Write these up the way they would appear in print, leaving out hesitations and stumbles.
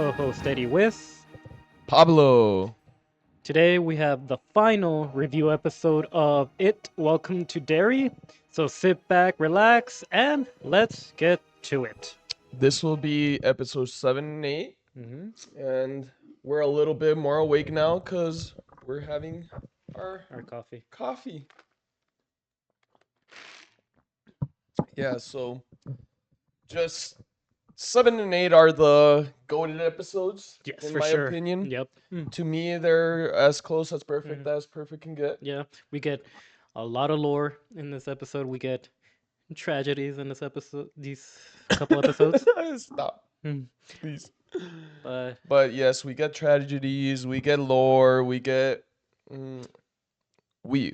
co-host Eddie with. Pablo. Today we have the final review episode of It. Welcome to Derry. So sit back, relax, and let's get to it. This will be episode 7 and 8, hmm and we're a little bit more awake now because we're having our Our coffee. coffee. Yeah, so just 7 and 8 are the golden episodes, Yes, in for my sure. opinion. Yep. To me, they're as close as perfect Mhm. as perfect can get. Yeah, we get a lot of lore in this episode. We get tragedies in this episode. These couple episodes. Stop, Mm. please. But But yes, we get tragedies, we get lore, we get. Mm, we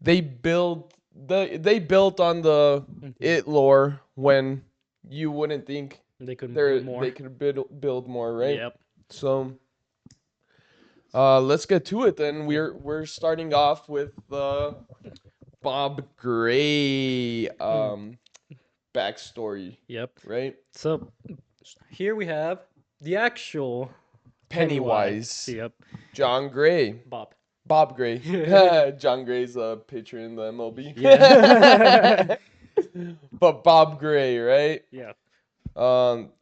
they built on the mhm, it lore when you wouldn't think they could do more. they could build more, right? Yep. So let's get to it then. Yep. We're starting off with the Bob Gray backstory, Yep. right? So here we have the actual Pennywise. Pennywise, Yep. John Gray, Bob. Bob Gray. John Gray's a pitcher in the MLB. Yeah. But Bob Gray, right? Yeah.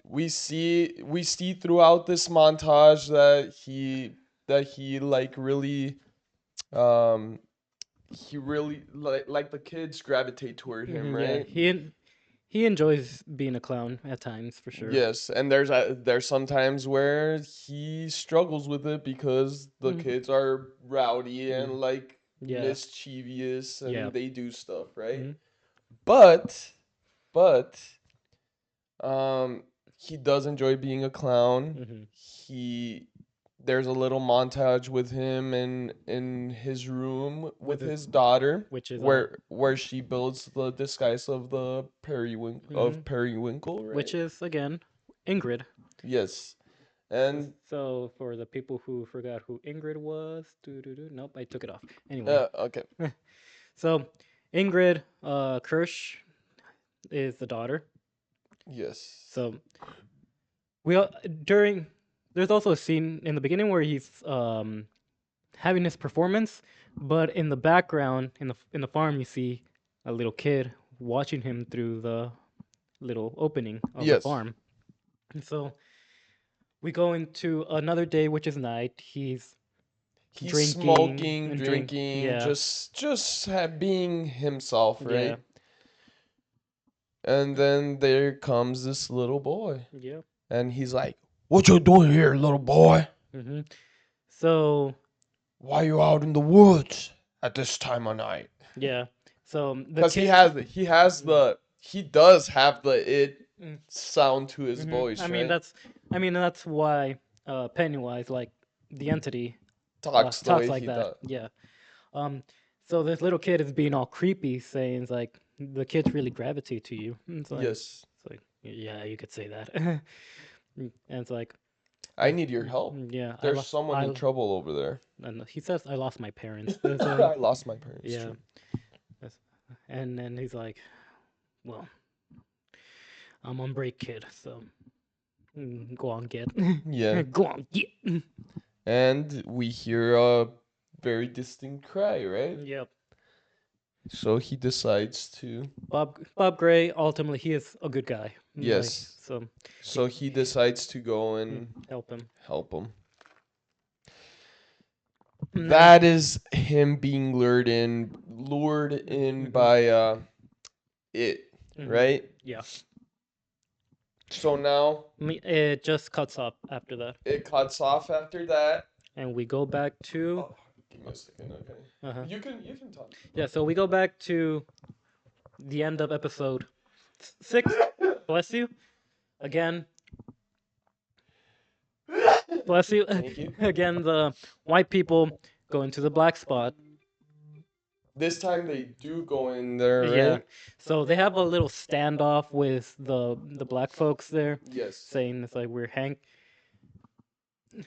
We see throughout this montage that he like really um he really like the kids gravitate toward him, Yeah. right? He enjoys being a clown at times for sure. Yes, and there's some times where he struggles with it because the Mhm. kids are rowdy and Mm. like Yeah. mischievous Yeah. and they do stuff, right? Mhm. But he does enjoy being a clown. Mhm. He There's a little montage with him in his room with his- his daughter, Which is where she builds the disguise of the Mhm. Periwinkle, right? which is again Ingrid. Yes, and So for the people who forgot who Ingrid was, nope, I took it off. Anyway, okay, so Ingrid Kirsch is the daughter. yes, So we during there's also a scene in the beginning where he's having his performance, but in the background in the farm you see a little kid watching him through the little opening of the yes. farm. And so we go into another day, which is night. He's He's drinking smoking, and drinking, yeah, being himself, yeah, right? And then there comes this little boy, yeah. and he's like, "What you doing here, little boy? hmm So Why you out in the woods at this time of night?" yeah, so the Because kid. he does have the it Mm. sound to his Mhm. voice, right? I mean that's why Pennywise, like the entity, Talks the talks way like he that. does. Yeah. Um. So this little kid is being all creepy, saying it's like the kids really gravitate to you. And Yes, it's like yeah, you could say that. And it's like I need your help. yeah, There's someone in trouble over there. and he says I lost my parents. I lost my parents. Yeah. True. That's- And then he's like, well, I'm on break, kid. So go on, get. Yeah. Go on, get. And we hear a very distinct cry, right? Yep. So he decides to. Bob Gray. Ultimately, he is a good guy. Yes. So he decides to go and help him. help him. And That is him being lured in by it, then- right? Yeah. So now It just cuts up after that, it cuts off after that. and we go back to. Oh, give me a second, okay. Uh-huh. You can talk. Yeah. So we go back to the end of episode 6. Bless you. Again. Bless you. Thank you. Again, the white people go into the black spot. This time they do go in there, right? Yeah. So they have a little standoff with the black folks there, Yes. saying it's like we're Hank.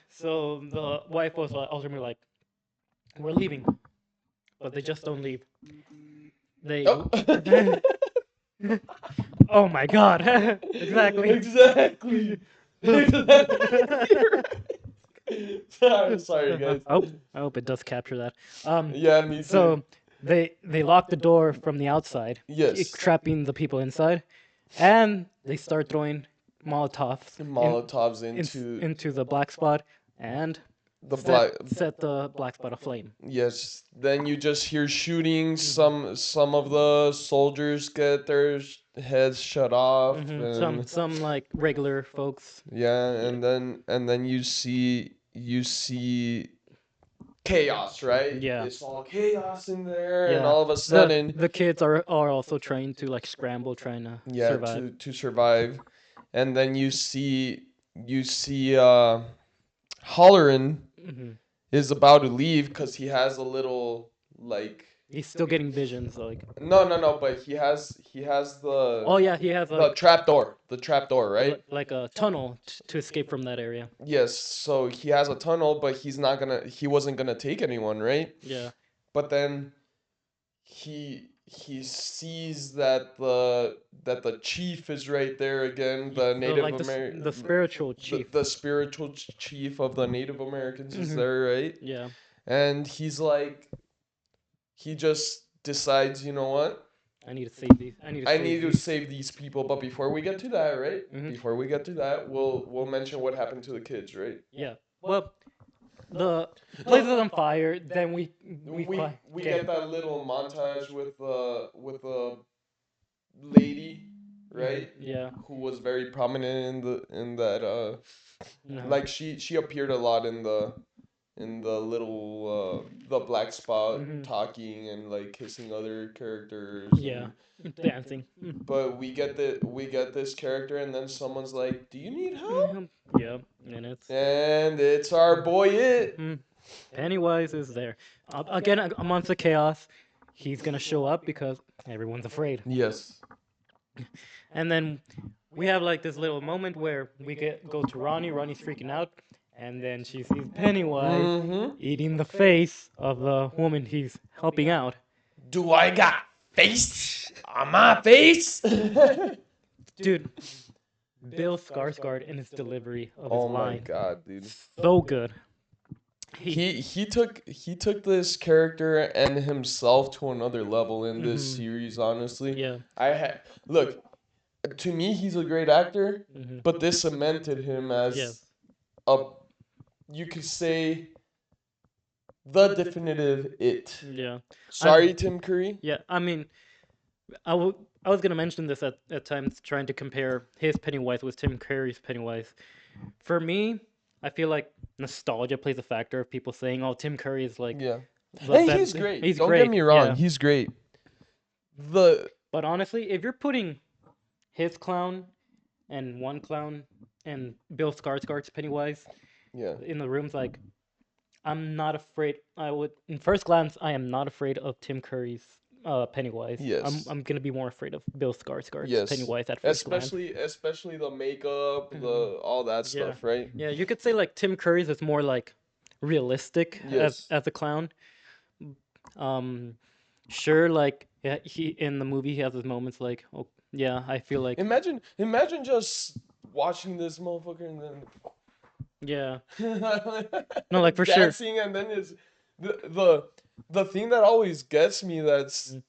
So the white was ultimately like, we're leaving, but they just don't leave. They. Oh. Oh my God! Exactly. Exactly. I'm sorry, guys. I hope it does capture that. Um, Yeah, me too. so they lock the door from the outside, Yes. trapping the people inside, and they start throwing Molotovs Molotovs into the black spot and the black. set the black spot aflame. Yes. Then you just hear shooting. Mhm. Some of the soldiers get their heads shut off, and Some like regular folks. yeah, Yeah. and then you see chaos, right? Yeah. It's all chaos in there, and Yeah. all of a sudden, The kids are also trying to like scramble, trying to yeah, survive. to survive, and then you see Holleran Hmm. is about to leave because he has a little like He's still getting visions, like no, but he has oh yeah, he has the trap door, right? like a tunnel to escape from that area. Yes, so he has a tunnel, but he wasn't gonna take anyone, right? Yeah. But then he sees that the chief is right there again, the Native Like the spiritual chief. the spiritual chief of the Native Americans is Hmm. there, right? Yeah. And he's like, he just decides, you know what? I need to save these. I need to I save need to these. save these people. But before we get to that, right? Hmm. Before we get to that, we'll mention what happened to the kids, right? Yeah. Well, the place is No, on fire. Then we get. get that little montage with the lady, right? Yeah. Who was very prominent in that No. like she appeared a lot in the little the black spot Hmm. talking and like kissing other characters Yeah. and Dancing. but we get this character and then someone's like, "Do you need help?" Mhm. Yeah. And it's And it's our boy it. mm, Pennywise is there. Again, amongst the chaos, he's gonna show up because everyone's afraid. Yes. And then we have like this little moment where we go to Ronnie. Ronnie's freaking out, and then she sees Pennywise Mm-hmm. eating the face of the woman he's helping out. Do I got face on my face? Dude, Bill Skarsgård in his delivery of his Oh my line, god, dude. so good. He took this character and himself to another level in this Mhm. series, honestly. Yeah. Look, to me he's a great actor, Mhm. but this cemented him Yeah. as a, you could say, the definitive it. Yeah. Sorry, Tim Curry. Yeah. I mean, I was gonna mention this at times, trying to compare his Pennywise with Tim Curry's Pennywise. For me, I feel like nostalgia plays a factor of people saying, "Oh, Tim Curry is like Yeah. the Hey, best." he's great. He's Don't get great, me wrong, yeah. he's great. The But honestly, if you're putting his clown and one clown and Bill Skarsgård's Pennywise yeah. in the rooms, like I'm not afraid. I would, in first glance, I am not afraid of Tim Curry's Pennywise. Yes. I'm gonna be more afraid of Bill Skarsgård's Yes. Pennywise at first glance. Especially the makeup, Mhm. the all that Yeah, stuff, right? yeah. You could say like Tim Curry's is more like realistic Yes. as a clown. Um, sure, like yeah, he in the movie he has his moments like, oh yeah, I feel like Imagine just watching this motherfucker and yeah, then no, like for sure. dancing and then his the thing that always gets me that's Mm.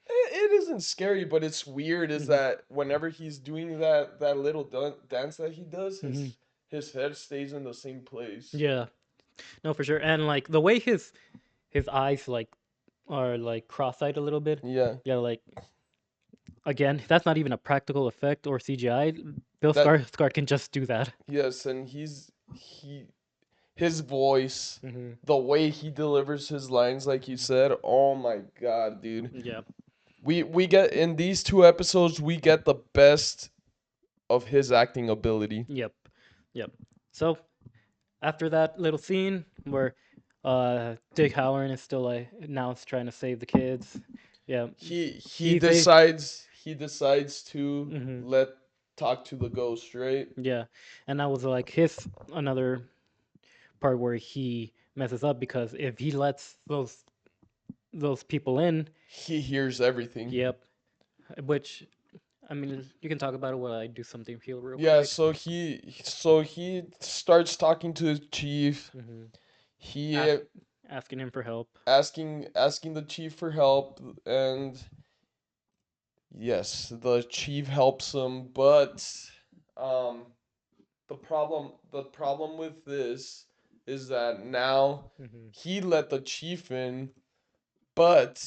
it isn't scary but it's weird is Mhm. that whenever he's doing that little dance that he does Mhm. his head stays in the same place. Yeah, no, for sure. And like the way his eyes like are like cross-eyed a little bit. Yeah. Yeah, like again, that's not even a practical effect or CGI. Bill That Skarsgård can just do that. yes, and he his voice, Hmm. the way he delivers his lines like you said, oh my god, dude. Yeah. We get in these two episodes we get the best of his acting ability. Yep. Yep. So after that little scene where Dick Halloran is still like now it's trying to save the kids. Yeah. He decides to Hmm. let talk to the ghost, right? Yeah. And that was like his another part where he messes up because if he lets those people in, He hears everything. yep, which I mean, you can talk about it while I do something real Yeah, quick. so he starts talking to the chief. Hmm. He Ask, asking him for help. asking the chief for help, and yes, the chief helps him, but um the problem with this is that now Hmm. he let the chief in, but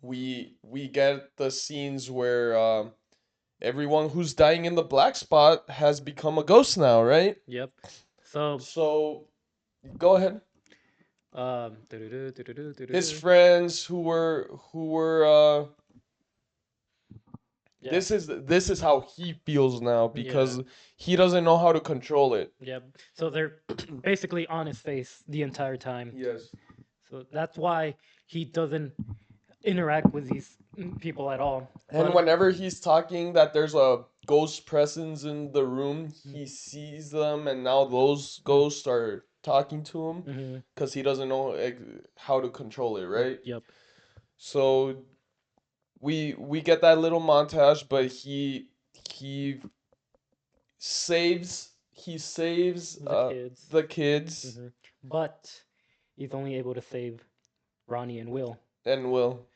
we get the scenes where everyone who's dying in the black spot has become a ghost now, right? Yep. So, So go ahead. doo-doo-doo, doo-doo-doo, His doo-doo-doo. friends who were Yeah. this is how he feels now Yeah. because he doesn't know how to control it. Yep. So they're basically on his face the entire time. Yes. So that's why he doesn't interact with these people at all. And But whenever he's talking that there's a ghost presence in the room, he sees them, and now those ghosts are talking to him mm-hmm. because he doesn't know how to control it, right? Yep. So we get that little montage, but he saves The kids. the kids Hmm. But he's only able to save Ronnie and Will and Will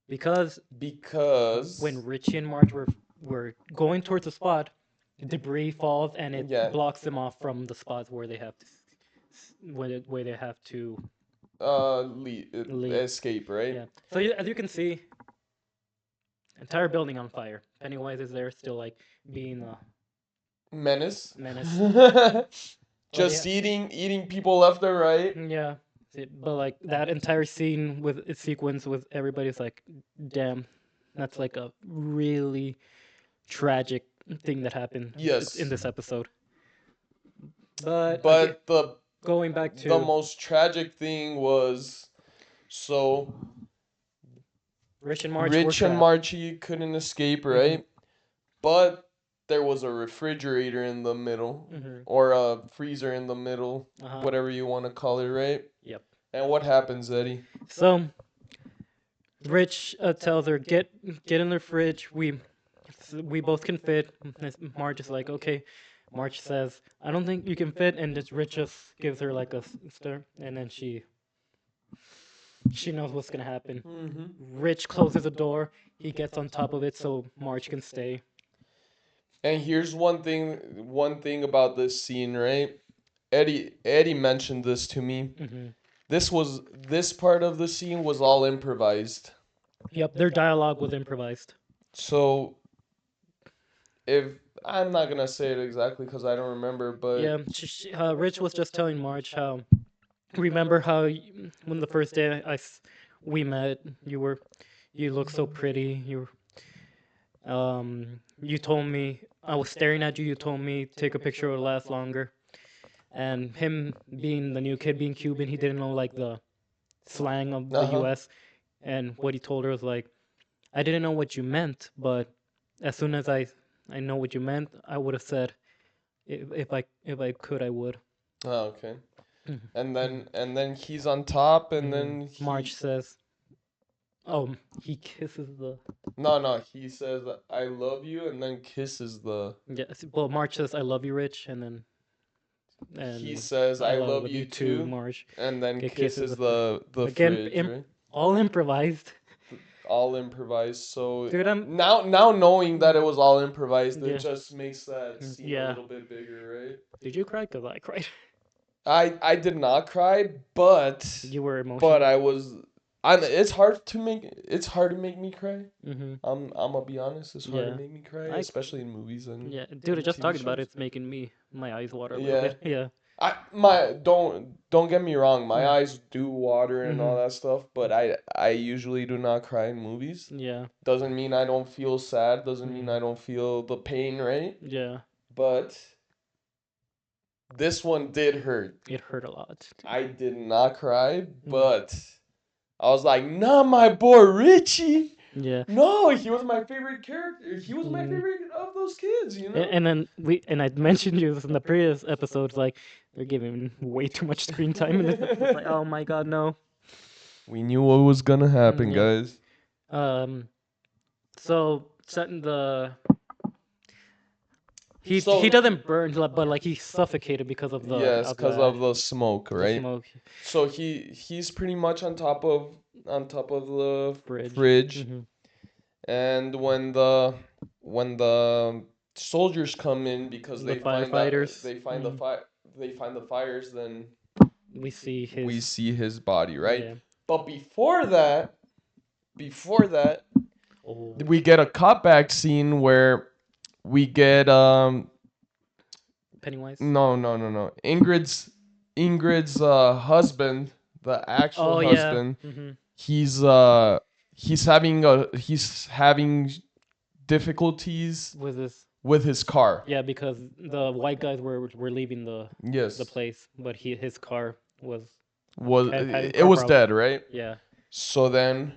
because when because Richie and Marge were going towards the spot, debris falls and it yeah blocks them off from the spots where they have to where they have to leave. escape, right? Yeah. So as you can see, entire building on fire. Pennywise is there still like being a Menace. menace. But yeah, Just eating people left and right. yeah. But like that entire scene with its sequence with everybody's like, damn, that's like a really tragic thing that happened in Yes. this episode. But again, But the going back the to most tragic thing was so Rich and Marge were Rich and trapped. Marchie couldn't escape, Hmm. right? But there was a refrigerator in the middle Hmm. or a freezer in the middle, Uh-huh. whatever you want to call it, right? Yep. And what happens, Eddie? So Rich tells her, get in the fridge. We both can fit. Marge is like, okay. Marge says, I don't think you can fit, and just Rich just gives her like a stir, and then she knows what's gonna happen. Mm-hmm. Rich closes the door. He gets on top of it so Marge can stay. And here's one thing about this scene, right? Eddie mentioned this to me. Hmm. This part of the scene was all improvised. Yep, their dialogue was improvised. So if I'm not gonna say it exactly because I don't remember, but Yeah, Rich was just telling Marge how. Remember how when the first day we met, you looked so pretty. You told me I was staring at you. You told me take a picture it would last longer. And him being the new kid, being Cuban, he didn't know like the slang of the uh-huh. U.S. And what he told her was like, I didn't know what you meant, but as soon as I know what you meant, I would have said if I could I would. Oh, okay. And then he's on top, and Hmm. then Marge he says, "Oh, he kisses the." no, he says I love you, and then kisses the. Yeah, well, Marge says, "I love you, Rich," He and says I I love love you you too, too, Marge. and then Get kisses kisses the fridge. the Again, fridge, right? all improvised. All improvised. So Dude, now knowing that it was all improvised, it yeah, just makes that scene a yeah. little bit bigger, right? Did you cry? Cause I cried. I did not cry, but You were but emotional. I was. It's hard to make me cry. Mm-hmm. I'm gonna be honest. It's hard to Yeah. make me cry, I especially in movies and yeah, dude. Just TV talking about shows. it's making my eyes water a little Yeah. bit. Yeah. My don't get me wrong. My Mm. eyes do water and all Mm-hmm. that stuff, but I usually do not cry in movies. Yeah. Doesn't mean I don't feel sad. Doesn't mean Mm. I don't feel the pain, right? Yeah. But this one did hurt. It hurt a lot. I did not cry, Mm. but I was like, "Not my boy Richie." Yeah. No, he was my favorite character. He was my Mm. favorite of those kids, you know? And then I mentioned you this in the previous episodes. Like they're giving way too much screen time in this episode. Like, oh my god, no. We knew what was gonna happen, Yeah. guys. Um. So the he So doesn't burn, but like he's suffocated because yes, of because the of the smoke, the right? smoke So he's pretty much on top of the bridge. fridge, Hmm. and when the soldiers come in because The they find that firefighters. Hmm. they find the fires, then We see we his see his body, right? yeah. But before that, Oh, we get a cutback scene where we get Pennywise. no. Ingrid's husband, the actual Oh yeah. husband, Hmm. he's uh he's having difficulties With this, with his car. yeah, because the white guys were leaving the Yes. place, but his car was having It car was problems. dead, right? Yeah. So then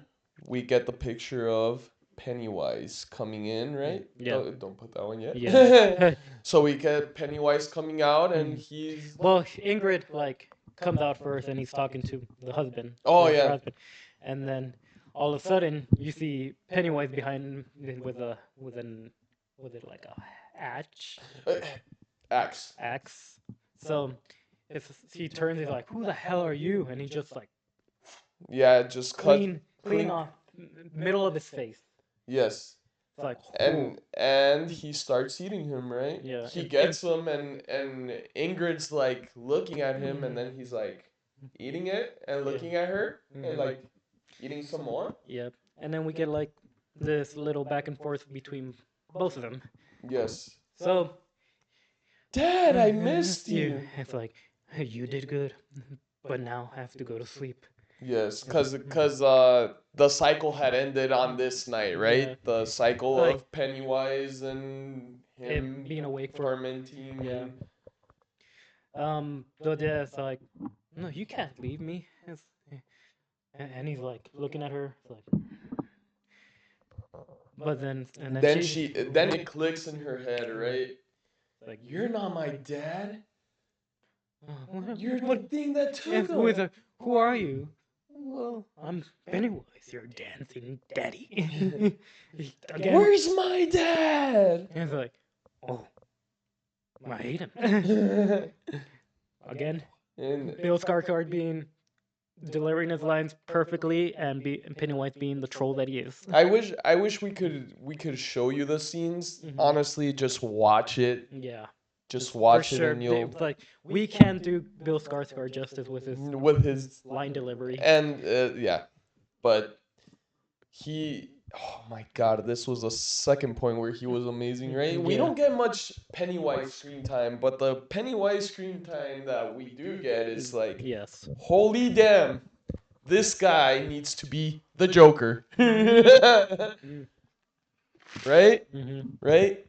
we get the picture of Pennywise coming in, right? Yeah. Don't put that one yet. Yeah. So we get Pennywise coming out, and Mhm. he's Well, Ingrid like comes out first, and he's talking to the husband, oh her yeah, husband, and then all of a sudden you see Pennywise behind him with an with it like a hatch Uh, axe. axe. So he turns, he's like, "Who the hell are you?" And he just like Yeah, just cut clean off middle of his face. Yes. It's like, oh And he starts eating him, right? yeah, He gets him, and Ingrid's like looking at him, and then he's like eating it and yeah. looking at her and Mhm. like eating some more. Yep. And then we get like this little back and forth between both of them. Yes. So Dad, I missed you, you. it's like you did good, but now I have to go to sleep. Yes, It's like, cause the cycle had ended on this night, yeah, right? The cycle like of Pennywise and him being awake for tormenting yeah. and The dad's like, no, you can't leave me. And he's like looking at her, it's like, but then and then she then it clicks in her head, right? like, You're not my dad. You're the what? thing that And took who is him. a, who are you? Well, I'm Pennywise, your dancing daddy. Again, Where's my dad? and it's like, oh, I hate him. Again, and Bill Skarsgård being delivering his lines perfectly, and Pennywise being the troll that he is. I wish we could show you the scenes. Mhm. Honestly, just watch it. Yeah, Just for watch it sure. and you'll Like we can't do Bill Skarsgård justice with with his his line delivery. and yeah, but he oh my god, this was a second point where he was amazing, right? We Yeah. don't get much Pennywise screen time, but the Pennywise screen time that we do get is like Yes. holy damn, this guy needs to be the Joker. Mm. Right? Mhm. Right?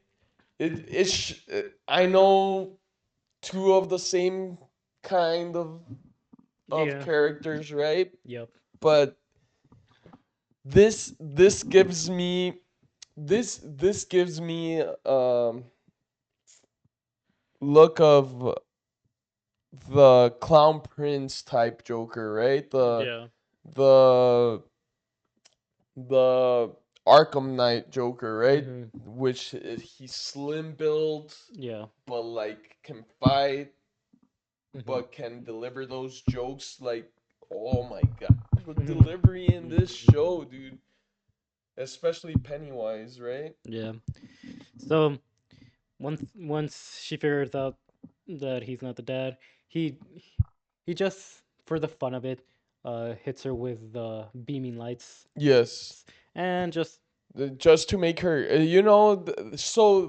I know two of the same kind of Yeah. characters, right? Yep. But this gives me this gives me look of the Clown Prince type Joker, right? Yeah. The the Arkham Knight Joker, right? Mhm. Which he's slim built, Yeah. but like can fight, Mhm. but can deliver those jokes like, oh my god, the Mhm. delivery in this show, dude. Especially Pennywise, right? Yeah. So once she figures out that he's not the dad, he he just for the fun of it, hits her with the beaming lights Yes. and just Just to make her, so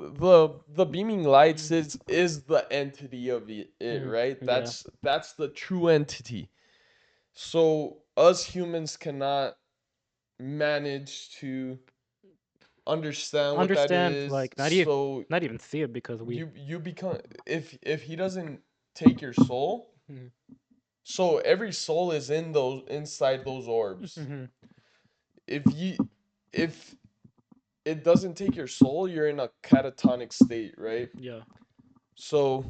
the beaming lights is the entity of it, mhm, right? yeah. That's the true entity. So us humans cannot manage to understand what that Understand is. like So not even see it because we you become, if he doesn't take your soul, mhm, so every soul is inside those orbs. mhm, If you if it doesn't take your soul, you're in a catatonic state, right? yeah. So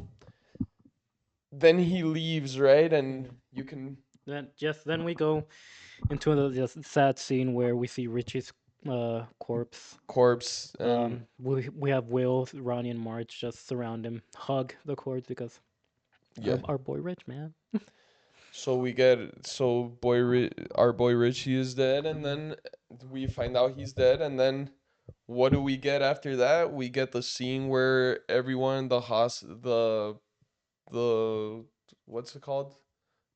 then he leaves, right? And Mhm. you can Then we go into the just sad scene where we see Richie's corpse. corpse, and We have Will, Ronnie, and Marge just surround him, hug the corpse because yeah. our boy Rich, man. So we get our boy Richie is dead, and then we find out he's dead, and then what do we get after that? We get the scene where everyone in the what's it called?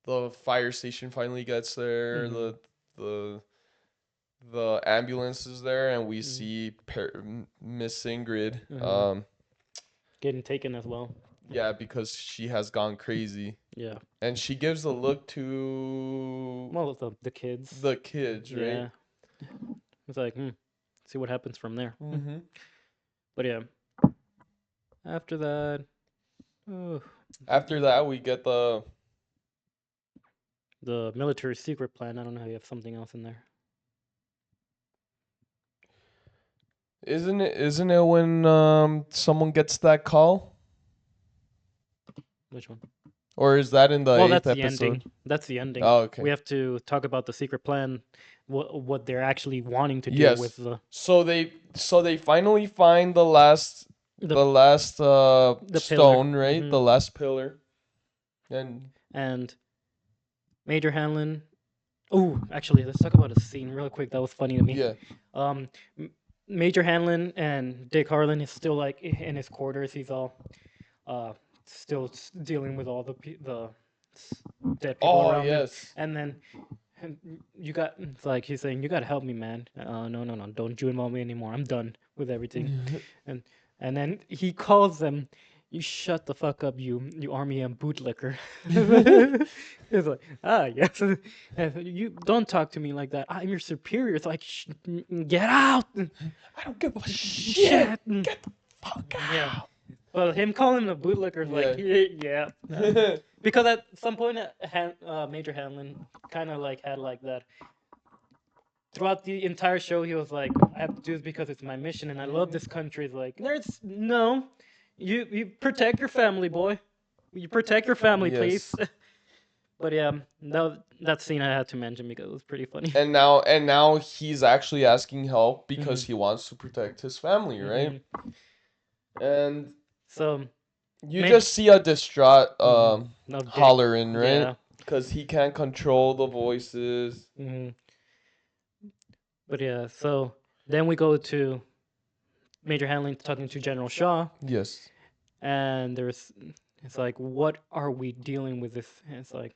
The fire station finally gets there. Mm-hmm. The the ambulance is there, and we Mm-hmm. see Miss Ingrid. Mm-hmm. Getting taken as well. Yeah, because she has gone crazy, Yeah. and she gives a look to Well, the kids. the kids, right? Yeah. It's like, see what happens from there. Mm-hmm. But yeah, after that, oh, After that, we get the military secret plan. I don't know how you have something else in there. isn't it when someone gets that call, Which one? or is that in the Well, eighth that's the ending. episode? That's the ending. Oh, We okay. have to talk about the secret plan, what they're actually wanting to do with Yes. the So they finally find the the last the pillar. stone, right? The last pillar. And And Major Hanlon. Oh, actually, let's talk about a scene real quick. That was funny to me. yeah. Um, Major Hanlon and Dick Harlan is still like in his quarters. He's all uh still dealing with all the dead people Oh, around him, yes. and then you got it's like he's saying, "You gotta help me, man. No, no, no, don't you involve me anymore. I'm done with everything." And and then he calls them, "You shut the fuck up, you army and bootlicker." It's like, yes, and you don't talk to me like that. I'm your superior. It's like, get out, I don't give a shit. shit. Get the fuck Yeah. out. Well, him calling him a bootlicker is like, yeah. Because at some point, Major Hanlon kind of like had like that. Throughout the entire show, he was like, "I have to do this because it's my mission, and I love this country." It's like, there's no, you protect your family, boy. You protect your family, please. Yes. But yeah, that scene I had to mention because it was pretty funny. And now he's actually asking help because Mhm. he wants to protect his family, right? Mhm. And So, you just see a distraught no dick. hollering, right? Yeah. Because he can't control the voices. Mhm. But yeah, so then we go to Major Hanlon talking to General Shaw, Yes. and it's like, what are we dealing with this? And it's like,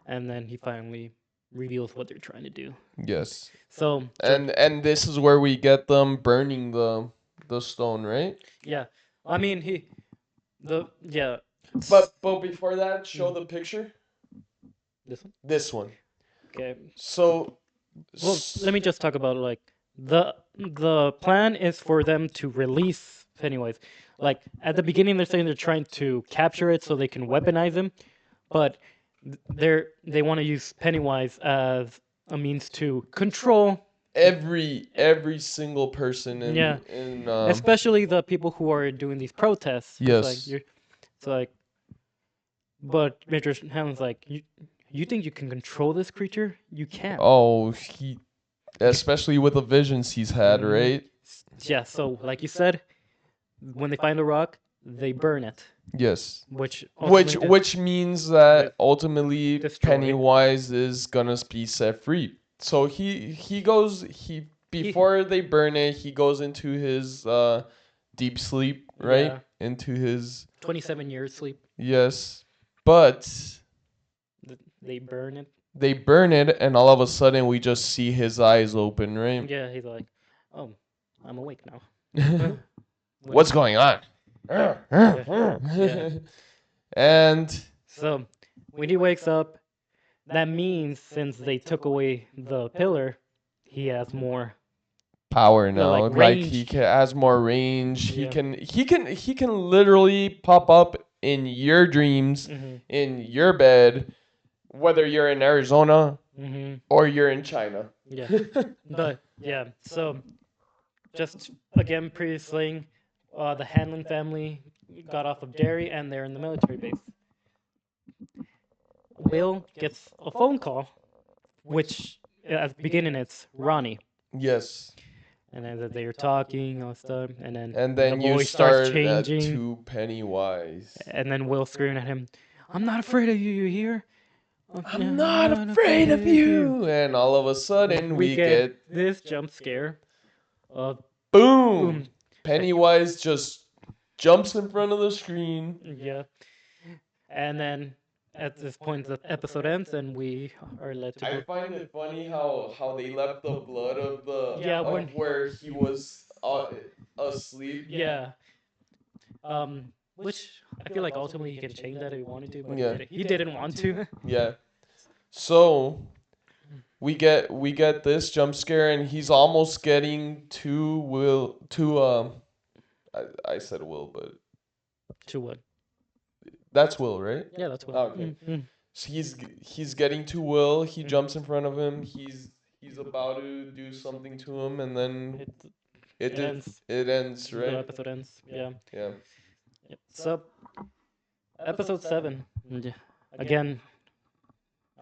and then he finally reveals what they're trying to do. Yes. So, And this is where we get them burning the stone, right? yeah, I mean yeah. But before that, show Mhm. the picture. This one. This one. Okay. So Well, let me just talk about like the plan is for them to release Pennywise. Like at the beginning, they're saying they're trying to capture it so they can weaponize him, but they want to use Pennywise as a means to control. every single person Yeah, in especially the people who are doing these protests. It's like yes. it's like, but Major Hammond's like, you think you can control this creature? You can't. Oh, he especially with the visions he's had, Mhm. right? Yeah. So, like you said, when they find a rock, they burn it, Yes. which Which ultimately which means that ultimately destroy. Pennywise is gonna be set free. So he goes he He, before they burn it, he goes into his deep sleep, right? yeah, Into his 27 years sleep. yes. But They burn it. they burn it and all of a sudden we just see his eyes open, right? Yeah, he's like, oh, I'm awake now. What's going on? Yeah, yeah. And So when he wakes up, that means since they took away the pillar, he has more power now. like Like he range. can, has more range. He Yeah. can he can literally pop up in your dreams, Mhm. in your bed, whether you're in Arizona Mhm. or you're in China. Yeah. But yeah. So just again, previously, the Hanlon family got off of Derry and they're in the military base. Will gets a phone call, which at the beginning it's Ronnie. Yes. And then that they're talking all stuff, and then And the then you voice starts start changing, to Pennywise. and then Will screaming at him, "I'm not afraid of you. You hear? Yeah, I'm I'm not not afraid afraid of of you." you. And all of a sudden We we get get this jump scare of boom. boom. Pennywise just jumps in front of the screen. Yeah, and then at this point the episode ends, and we are led to I go. find it funny how they left the blood of the Yeah, when of where he was asleep. yeah, which I feel like ultimately he can change that if he wanted to, but he Yeah. didn't. He didn't want to. Yeah. So we get this jump scare and he's almost getting to Will to I said Will, but To what? that's Will, right? Yeah, that's what. Oh, okay. So he's getting to Will. He jumps in front of him. He's about to do something to him, and then It, it it did ends. it ends The right. episode ends. Yeah. Yeah, Yep. So episode 7. Again,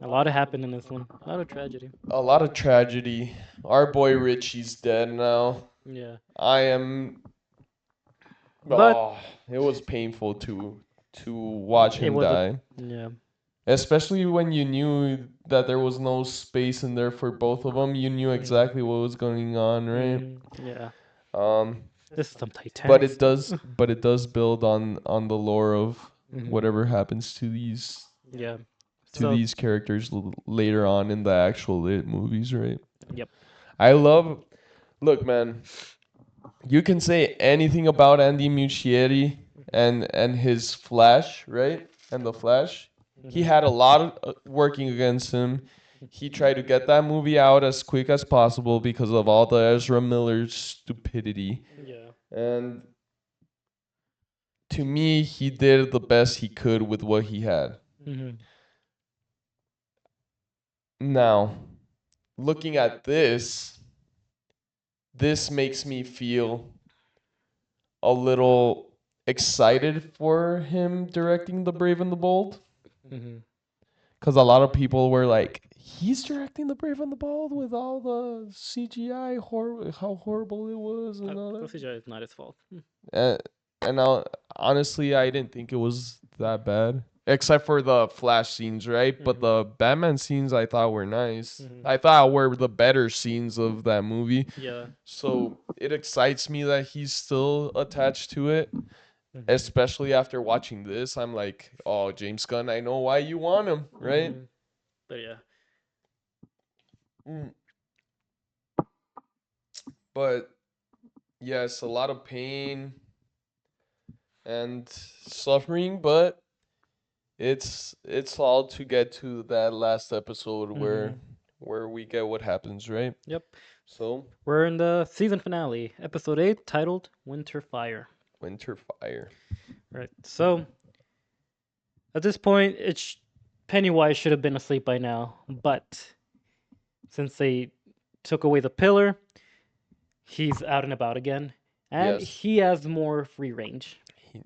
a lot happened in this one. A lot of tragedy. a lot of tragedy. Our boy Richie's dead now. Yeah. I am. But Oh, it was painful to watch it him was a die. yeah. Especially when you knew that there was no space in there for both of them. You knew exactly what was going on, right? Yeah. Um, This is some but Titanic it stuff. does build on the lore of whatever happens Yeah. to So these characters later on in the actual movies, right? yep. I love. Look, man, you can say anything about Andy Muschietti and his Flash, right? And the Flash. He had a lot of working against him. He tried to get that movie out as quick as possible because of all the Ezra Miller stupidity. Yeah. And to me, he did the best he could with what he had. Mm-hmm. Now, looking at this makes me feel a little excited for him directing The Brave and the Bold. Mm-hmm. Because a lot of people were like, he's directing The Brave and the Bold with all the CGI, how horrible it was, and all that. CGI is not his fault. And, honestly, I didn't think it was that bad. Except for the Flash scenes, right? But the Batman scenes I thought were nice. I thought were the better scenes of that movie. Yeah. So it excites me that he's still attached to it. Mhm. Especially after watching this, I'm like, oh, James Gunn, I know why you want him, right? But yeah. Mm. But yes, a lot of pain and suffering, but it's all to get to that last episode where we get what happens, right? Yep. So, We're in the season finale, episode 8, titled Winter Fire. Winter Fire. Right. So at this point, Pennywise should have been asleep by now, but since they took away the pillar, he's out and about again, and Yes. he has more free range.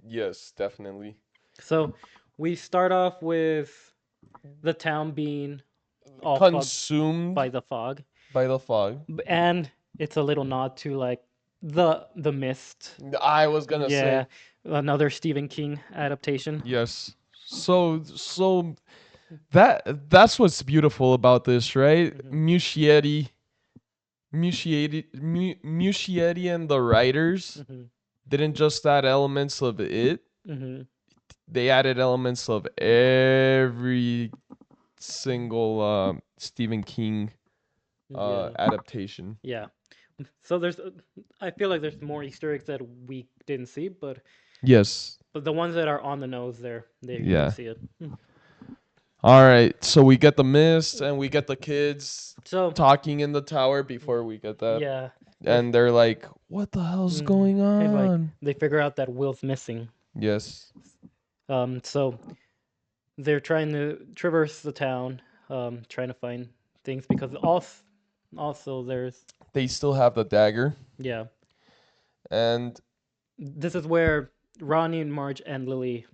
Yes, definitely. So we start off with the town being all fogged Consumed by the fog, by the fog. and it's a little nod to like the Mist. I was gonna Yeah, say another Stephen King adaptation. yes. So that's what's beautiful about this, right? Muschietti and the writers didn't just add elements of it. They added elements of every single Stephen King Yeah. adaptation. Yeah. So I feel like there's more Easter eggs that we didn't see, Yes. but the ones that are on the nose there, you can Yeah. see it. All right. So we get the mist and we get the kids So talking in the tower before we get that. yeah, And they're like, "What the hell's going and like on?" they figure out that Will's missing. Yes. So they're trying to traverse the town, trying to find things because also there's They still have the dagger. yeah. And This is where Ronnie and Marge and Lily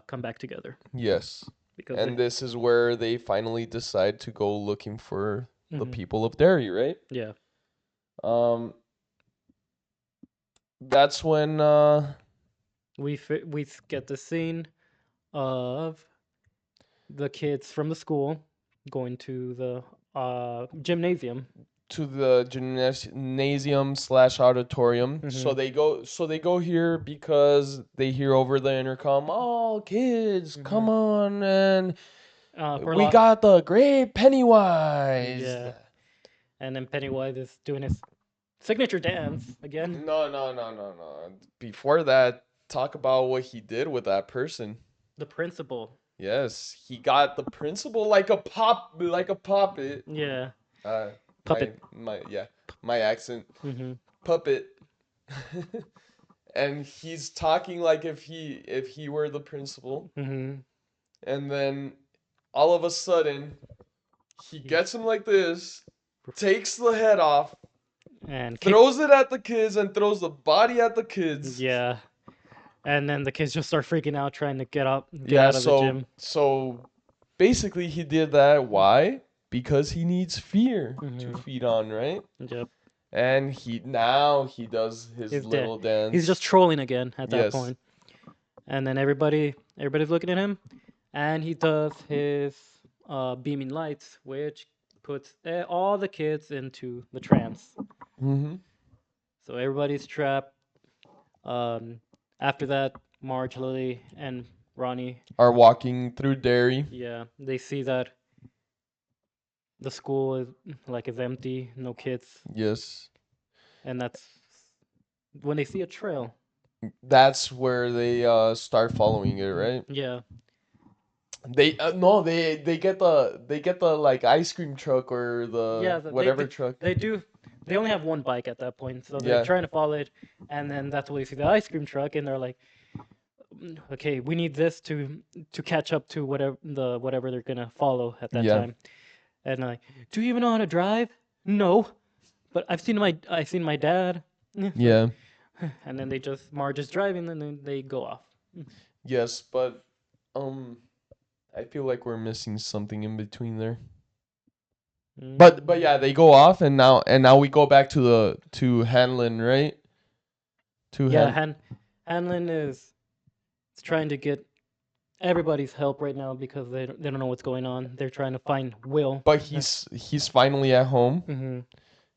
come back together yes. because And this is where they finally decide to go looking for the Mhm. people of Derry, right? Yeah. Um, that's when We get the scene of the kids from the school going to the gymnasium. to the gymnasium slash auditorium. Hmm. So they go here because they hear over the intercom, "Oh, kids, Hmm. come on, and For a we lot, got the great Pennywise." yeah. And then Pennywise is doing his signature dance again. No, no, no, no, no. Before that, talk about what he did with that person. The principal, Yes, he got the principal like a puppet. yeah, Uh, my puppet. my yeah, my accent Hmm. puppet. And he's talking like if he were the principal, Hmm. and then all of a sudden he gets him like this, takes the head off, And kick, throws it at the kids, and throws the body at the kids. yeah. And then the kids just start freaking out, trying to get Yeah, out of the so gym. so basically he did that. Why? Because he needs fear to Hmm. feed on, right? Yep. And he does his He's dead. little He's just dance. trolling again at that Yes. point. And then everybody's looking at him, and he does his beaming lights, which puts all the kids into the trance. Mm-hmm. So everybody's trapped. Um, After that, Marge, Lily, and Ronnie, Are walking through Derry. yeah, they see that the school is empty, no kids, Yes. and that's when they see a trail. That's where they start following it, right? Yeah, They no, they get the like ice cream truck or the yeah, whatever truck. they do. They only have one bike at that point, so they're Yeah. trying to follow it, and then that's when they see the ice cream truck, and they're like, okay, we need this to catch up to whatever they're gonna follow at that Yeah. time. And like, do you even know how to drive? No, but I've seen my dad. So, Yeah. and then they just Marge is driving, and then they go off. Yes, but um I feel like we're missing something in between there. But yeah, they go off, and now we go back to Hanlon, right? To Yeah, Han Hanlon is trying to get everybody's help right now because they don't know what's going on. They're trying to find Will. but he's finally at home, Hmm.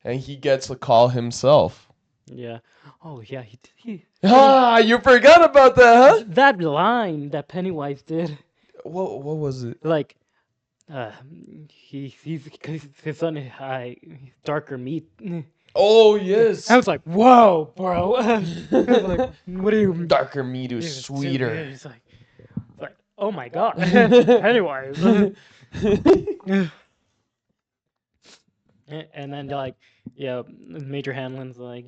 and he gets a call himself. Yeah. Oh yeah, he Ah, you forgot about that, huh? that line that Pennywise did, What was it? like, uh, he's cause his son darker meat. Oh, I yes. was like, whoa, bro. I was like, what are you? Darker meat is Yeah, sweeter. he's like, oh my god, Pennywise. And then like, yeah, Major Hanlon's like,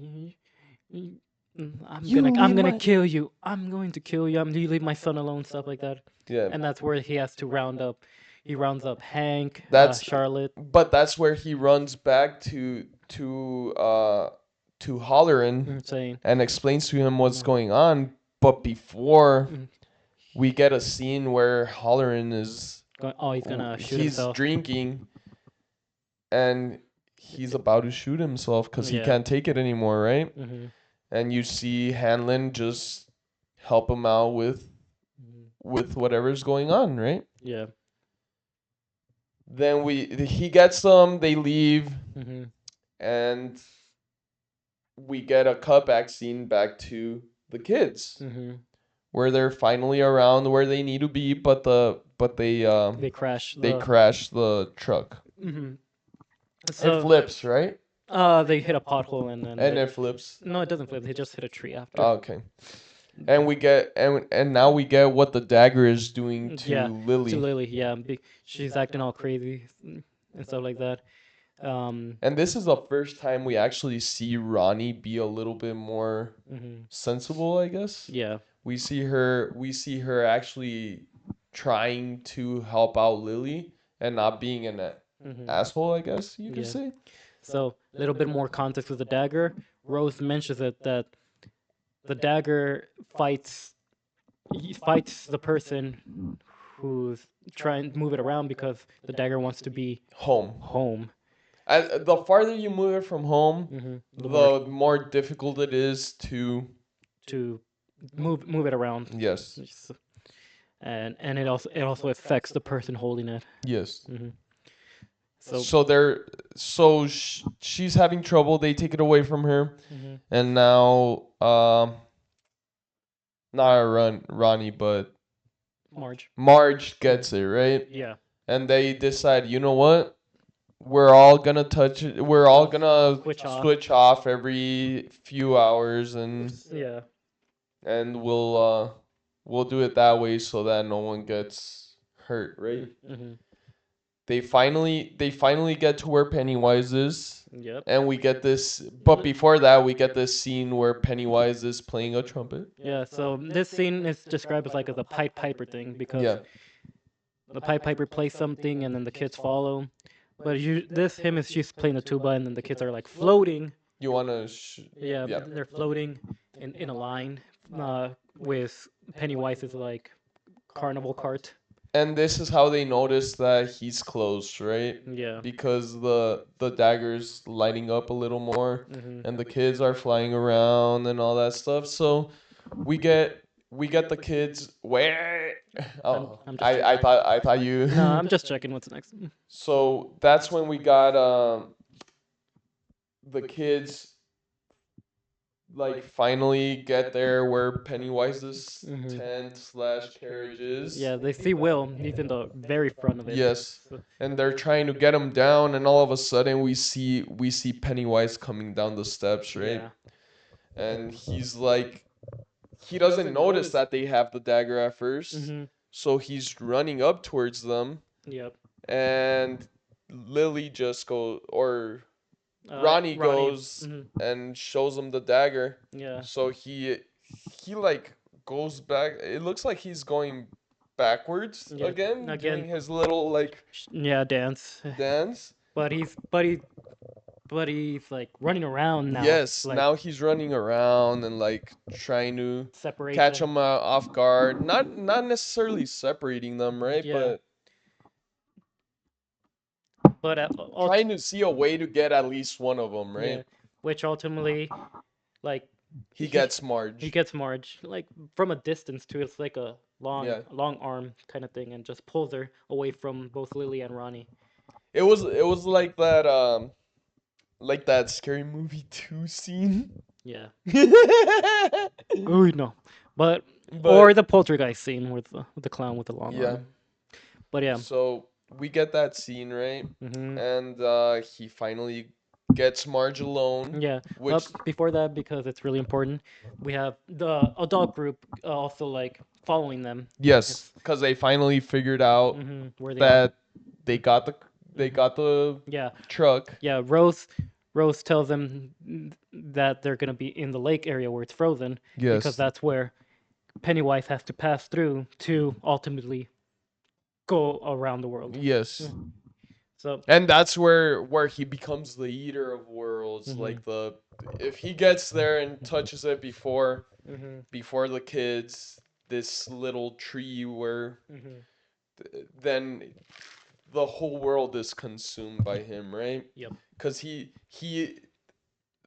You I'm leave gonna my kill you. I'm going to kill you. You leave my son alone, stuff like that. Yeah. And that's where he has to round up. He rounds up Hank, That's Charlotte, but that's where he runs back to Holleran saying, and explains to him what's "Mm, going on. But before mm," we get a scene where Holleran is oh, he's gonna shoot he's himself. drinking and he's about to shoot himself because he Yeah. can't take it anymore, right? Hmm. And you see Hanlon just help him out with whatever's going on, right? Yeah. Then he gets them, they leave, Hmm. and we get a cutback scene back to the kids Hmm. where they're finally around where they need to be, but They crash they the. crash the truck. Hmm. It So, flips, right? they hit a pothole and then And it flips. no, it doesn't flip. They just hit a tree after. Oh, okay. And we get and now we get what the dagger is doing Yeah, to to Lily. Lily. Yeah, she's acting all crazy and stuff like that. And this is the first time we actually see Ronnie be a little bit more Hmm. sensible, I guess. Yeah. We see her actually trying to help out Lily and not being an Hmm. asshole, I guess you could Yeah. say. So a little bit more context with the dagger. Rose mentions it that the dagger he fights the person who's trying to move it around because the dagger wants to be Home. home. the farther you move it from home, The more the more difficult it is to. to move it around. Yes. And it also affects the person holding it. Yes. hmm So. So she's having trouble. They take it away from her, hmm and now not Ronnie, but Marge. Marge gets it right, Yeah. and they decide, you know what? We're all gonna touch it. We're all gonna Switch off. switch off every few hours, Yeah. and we'll do it that way so that no one gets hurt, right? Mm-hmm. They finally get to where Pennywise is, Yep. and we get this. But before that, we get this scene where Pennywise is playing a trumpet. Yeah. So this scene is described as like as a Pied Piper thing because Yeah, the Pied Piper plays something and then the kids follow. But this him is she's playing the tuba and then the kids are like floating. you wanna? Yeah, Yeah. they're floating in a line uh, with Pennywise's like carnival cart. And this is how they notice that he's close, right? Yeah. Because the dagger's lighting up a little more, hmm and the kids are flying around and all that stuff. So we get we get the kids. Where? Oh, I'm just I thought you. no, I'm just checking what's next. So that's when we got the kids like finally get there where Pennywise's hmm tent slash carriage is. Yeah, they see Will. He's in the very front of it. Yes. So, And they're trying to get him down, and all of a sudden we see Pennywise coming down the steps, right? yeah. And he's like, he doesn't notice that they have the dagger at 1st, hmm so he's running up towards them, Yep. and Lily just goes, or Ronnie goes hmm and shows him the dagger. Yeah. So he like goes back. It looks like he's going backwards Yeah. again, Again. doing his little like Yeah, dance. dance. But he's like running around now. Yes, Like now he's running around and like trying to separate catch them. them off guard. Not necessarily separating them, right? Yeah. But But trying to see a way to get at least one of them, yeah, right? which ultimately, like He gets he Marge. gets Marge like from a distance too. It's like a Yeah. long arm kind of thing, and just pulls her away from both Lily and Ronnie. It was like that Scary Movie 2 scene. Yeah. But Oh no, but or the poltergeist scene with the clown with the long yeah. arm. But yeah. So we get that scene, right? hmm And he finally gets Marge alone. Yeah. Which Before that, because it's really important, we have the adult group also like following them. yes, because they finally figured out Where they are. that they got the Yeah. truck. Yeah. Rose tells them that they're gonna be in the lake area where it's frozen because Yes. that's where Pennywise has to pass through to ultimately go around the world. Yes. So And that's where he becomes the eater of worlds. Mhm. Like if he gets there and touches it before the kids, this little tree where then the whole world is consumed by him, right? Yep. Because he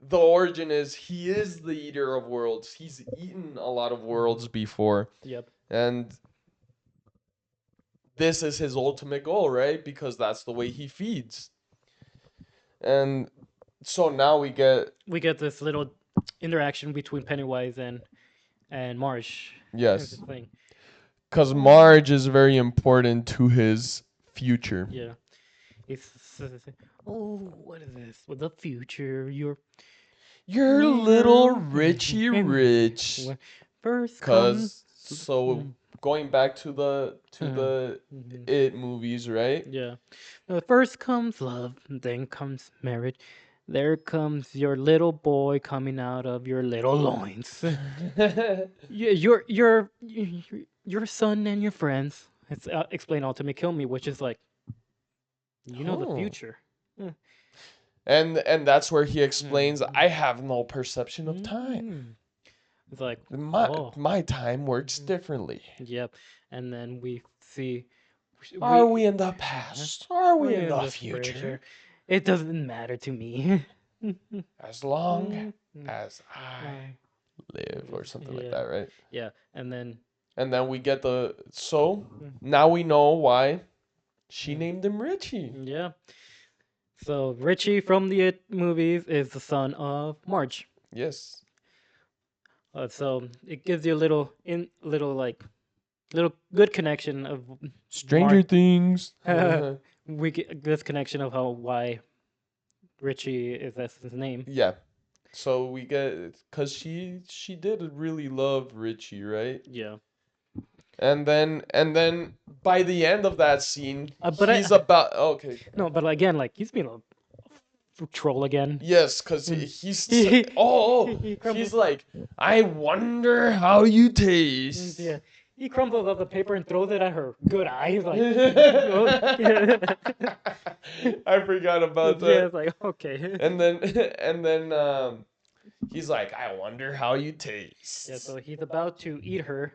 the origin is he is the eater of worlds. He's eaten a lot of worlds before, Yep. and this is his ultimate goal, right? Because that's the way he feeds. And so now we get this little interaction between Pennywise and Marsh. yes, That's the thing. because Marge is very important to his future. Yeah. It's oh, what is this? With the future, You're a little Richie Rich. When first Cause comes. so going back to the Mhm. It movies, right? Yeah. First comes love, then comes marriage. There comes your little boy coming out of your little loins. Your son and your friends. It's explain ultimate kill me, which is like, the Oh. future. And that's where he explains, I have no perception of time. Mm. It's like, My oh, my time works differently. yep. And then we see. Are we in the past? Are we in the future? It doesn't matter to me. As long Mm, as I I- live, or something like yeah, that, right? yeah, and then And then we get the so mm, now we know why she mm, named him Richie. yeah. So Richie from the It movies is the son of Marge. Yes. So it gives you a little like little good connection of Stranger Marge. Things. We get this connection of how why Richie is that's his name. Yeah. So we get cuz she did really love Richie, right? Yeah. And then by the end of that scene, But he's I about okay. no, but again, like he's being a troll again. Yes, cuz Mm. He he's crumbles. like, "I wonder how you taste." Yeah, he crumbles up the paper and throws it at her good eye. He's like, oh, yeah. I forgot about Yeah, that. it's like okay. And then he's like, "I wonder how you Yeah, so taste." he's about to eat her,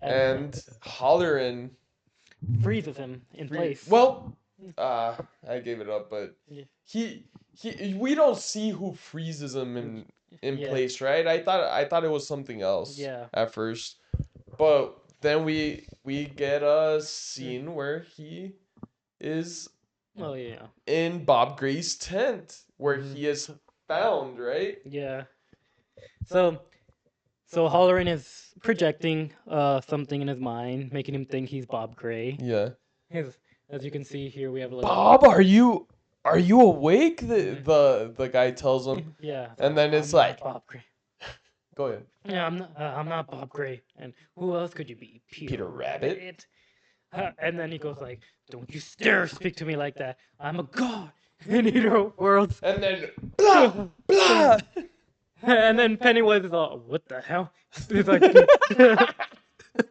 and And Hollerin freezes him in place. well, I gave it up, but Yeah, he we don't see who freezes him in yeah, place, right? I thought it was something else yeah. at first. But then we get a scene where he is Oh yeah. in Bob Gray's tent where Hmm. he is found, right? Yeah. So Halloran is projecting something in his mind, making him think he's Bob Gray. Yeah. His, as you can see here, we have a little. Bob, are you awake? The Mhm. the guy tells him, Yeah. and then I'm it's not like, Bob Gray. go ahead, Yeah, I'm not Bob Gray. And who else could you be? Peter Peter Rabbit. Rabbit. And then he goes like, "Don't you dare speak to me like that. I'm a god in either worlds." And then blah blah. And then Pennywise is all, "What the hell?" He's like,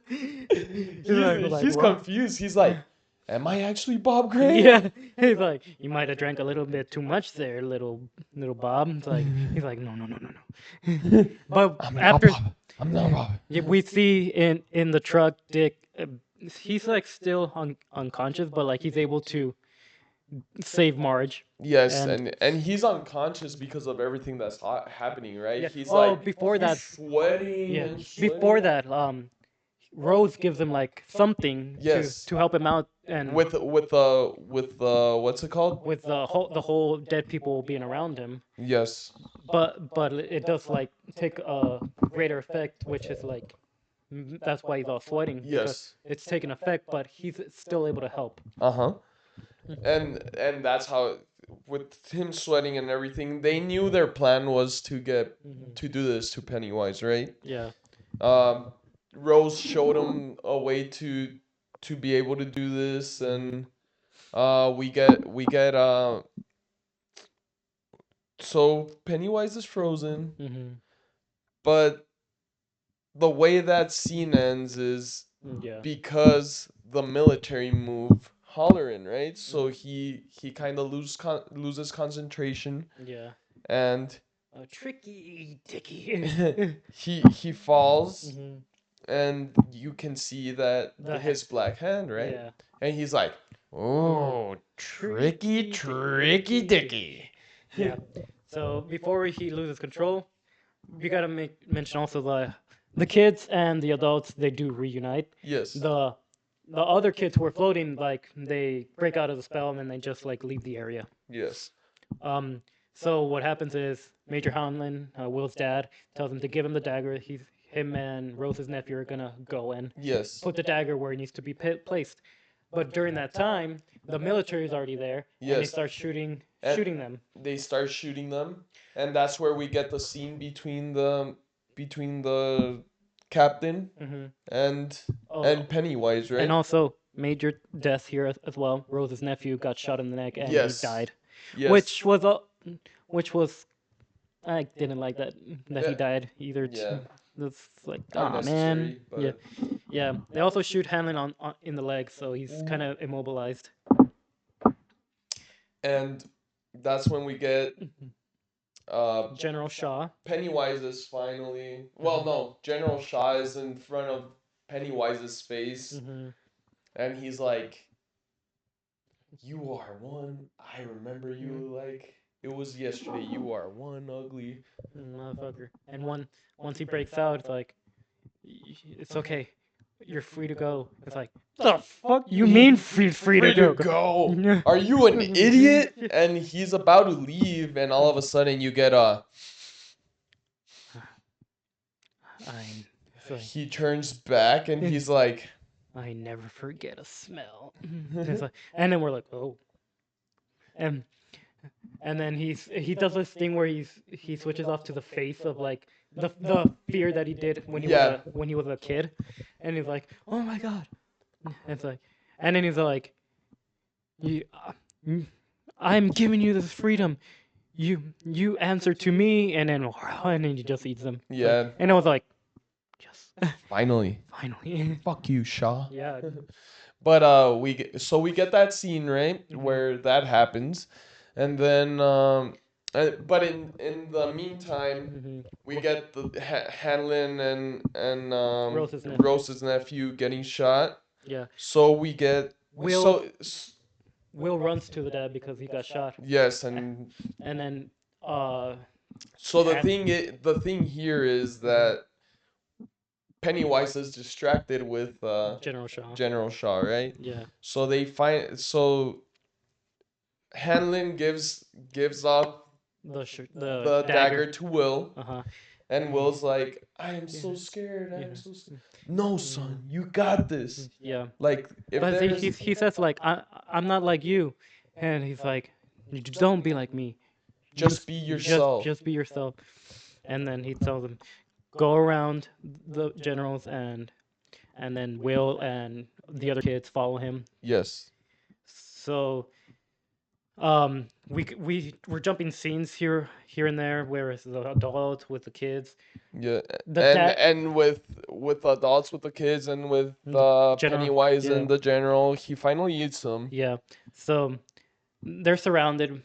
he's he's "What?" confused. He's like, am I actually Bob Gray? Yeah, he's like, "You might have drank a little bit too much there, little Bob." It's like he's like, "No, no, no, no, no." But I'm not after Bob. I'm not Bob. yeah, we see in the truck, Dick, he's like still unconscious, but like he's able to save Marge. Yes, And and he's unconscious because of everything that's happening, right? yeah, He's oh, like before he's that, sweating yeah, and before sweating. that, Rose gives him like something Yes, to help him out, and with what's it called? with the whole dead people being around him. Yes, But it does like take a greater effect, which is like that's why he's all sweating because yes, it's taking effect, but he's still able to help. uh-huh. And that's how with him sweating and everything, they knew their plan was Hmm. to do this to Pennywise, right? Yeah. Um, Rose showed him a way to be able to do this, Hmm. and we get so Pennywise is frozen, Hmm. but the way that scene ends is Yeah. because the military move Hollerin, right? So Mm. he kind of loses concentration, Yeah. and A tricky dicky. he falls, Hmm. and you can see that The his black hand, right? yeah. And he's like, Oh, "Oh, tricky, tricky tricky, dicky. dicky." Yeah. So before he loses control, we gotta mention also the kids and the adults. They do reunite. Yes. The the other kids who were floating, like they break out of the spell and then they just like leave the area. Yes. Um. So what happens is Major Hanlon, Will's dad, tells him to give him the dagger. Him and Rose's nephew are gonna go and Yes. put the dagger where it needs to be placed. But during that time, the military is already there, and they Yes. start And shooting them. they start shooting them, and that's where we get the scene between the captain Hmm. and Oh, and Pennywise, and right? also major death here as well. Rose's nephew got shot in the neck and he Yes. died, Yes. which was a, which was I didn't like that he Yeah. died either. Yeah. That's like, oh man, Unnecessary, yeah, but yeah. They also shoot Hanlon on in the leg, so he's Mhm. kind of immobilized. and that's when we get uh General Shaw. Pennywise is finally, well, Hmm. no, General Shaw is in front of Pennywise's face, Hmm. and he's like, You are one. I remember you like it was yesterday. You are one ugly. Motherfucker. And once he breaks out, it's like, it's okay. You're free to go. It's like, the fuck you mean free to Free to go? go. Are you an idiot? And he's about to leave, and all of a sudden you get a. I'm. It's like, He turns back and he's like, I never forget a smell. It's like, and then we're like, oh, and then he does this thing where he switches off to the face of like the fear that he did yeah, when he was a kid, and he's like, oh my god, and it's like, and then he's like, you, mm, I'm giving you this freedom. You answer to me, and then he just eats them. It's like, yeah. and I was like, yes, Finally, finally, fuck you, Shaw. yeah. But we get that scene right Mhm. where that happens, and then but in the meantime Mhm. we get the Hanlon and Rose's nephew. Rose's nephew getting shot. Yeah. So we get Will Will runs to the dad because he got shot, yes, and and then uh, so Han- the thing here is that Pennywise is distracted with General Shaw. General Shaw, right? Yeah. So they find so Hanlon gives up The the dagger. dagger to Will, Uh huh. and Will's like, "I am so scared. I am so scared." No, son, you got this. Yeah. Like, if But there's he says like, I'm not like you, and he's like, "You don't be like me. You just be yourself. just be yourself." And then he tells them, go around the generals, and then Will and the other kids follow him. Yes. So we're jumping scenes here and there, where it's the adults with the kids. Yeah, The dad, and with adults with the kids and with general, Pennywise yeah, and the general, he finally eats them. yeah. So they're surrounded.